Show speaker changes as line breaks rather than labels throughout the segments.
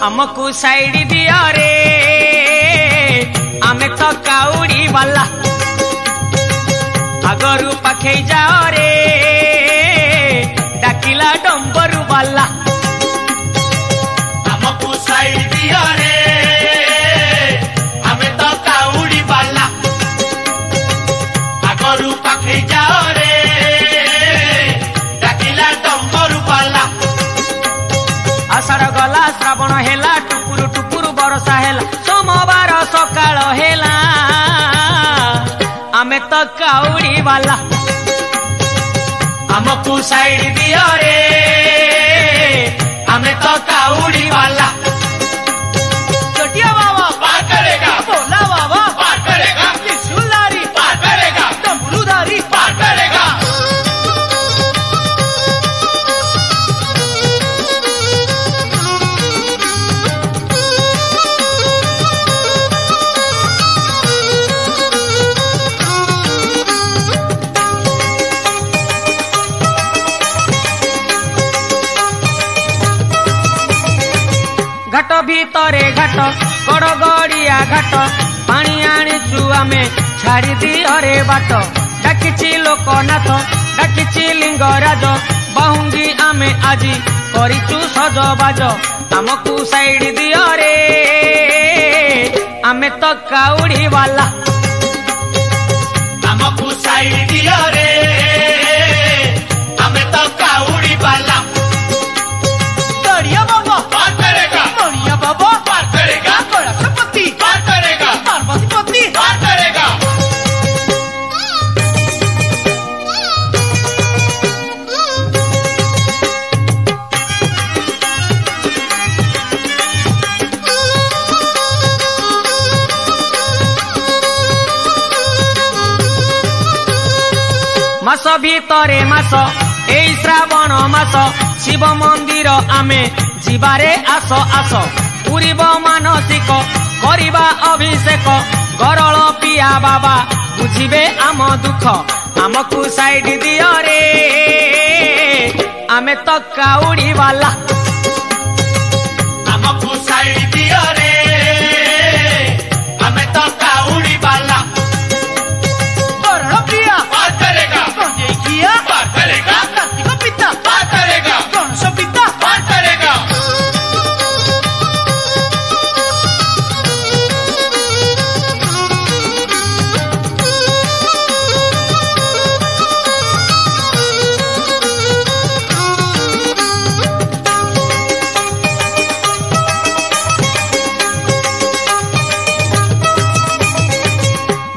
हमको साइड दिया रे आमे तो काउड़ी वाला आगरू पाखे जाओ रे डाकिला डंबरू वाला
हमको साइड दिया रे आमे तो काउड़ी वाला आगरू पाखे जाओ रे डाकिला डंबरू वाला
आषाढ़ गला श्रावण हेला टुकुरु टुकुरु बरसा हेला सोमवार सकाळ हेला आमे तो काउड़ी वाला
हमको साइड दिया रे आमे तो काउड़ी वाला
चटिया बाबा
पार करेगा
भोला बाबा
पार करेगा
त्रिशूलधारी
पार करेगा
डमरूधारी
पार करेगा
घाट भीतरे घाट गड़गड़िया घाट पानी आनीचु आमे छाड़ी दिहरे बाट डाकिची लोकनाथ डाकिची लिंगराज बाहुंगी आमे आजी करिचु सजबाज आमको साइड दिहरे आमे तो काउड़ी वाला
हमको साइड दिया रे आमे तो काउड़ी वाला
गड़िया बाबा
पार करेगा
गड़िया बाबा
पार करेगा
गणपति
पार करेगा
पार्वती पति
पार करेगा
मास भीतरे मास एई श्रावण मास शिव मंदिर आमे जीवारे आस आस पूरीब मानसिक करिबा अभिषेक गरल पिया बाबा बुझिबे आम दुख आमको साइड दियो रे आमे तो काउड़ी वाला
हमको साइड दिया रे आमे तो काउड़ी वाला
गरल पिया
पार करेगा
गंजेकिया
पार करेगा
कार्तिक पिता
पार करेगा
गणेश पिता
पार करेगा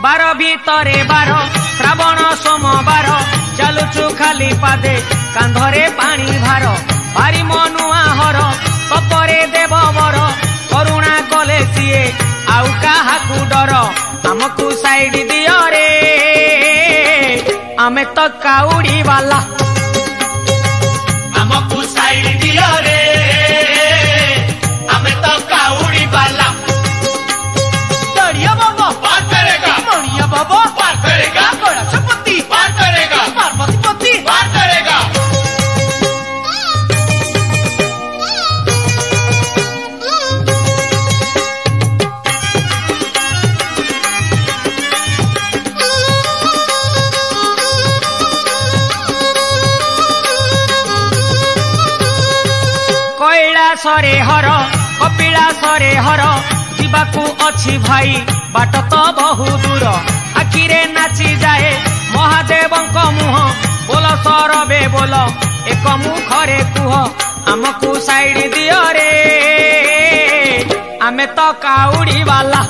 बार भीतरे बार श्रावण सोमवार चालुचु खाली पादे कांधरे पानी भार भारी मनुआ हर कपरे देव बर करुणा कले सीए आउ काहाकू डर आमको साइड दियो रे आमे तो काउड़ी वाला
हमको साइड दिया रे आमे तो काउड़ी वाला
गड़िया बाबा
पार करेगा
गड़िया बाबा
पार करेगा
गणपति
पार करेगा
पार्वती पति
पार करेगा
कैलासरे हर कपिलासरे हर जीवाकू अछि भाई बाट तो बहु दूर आखिरे नाची जाए महादेवंक मुह बोल सरबे बोल एक मुखरे कुह आमको साइड दियो रे आमे तो काउड़ी वाला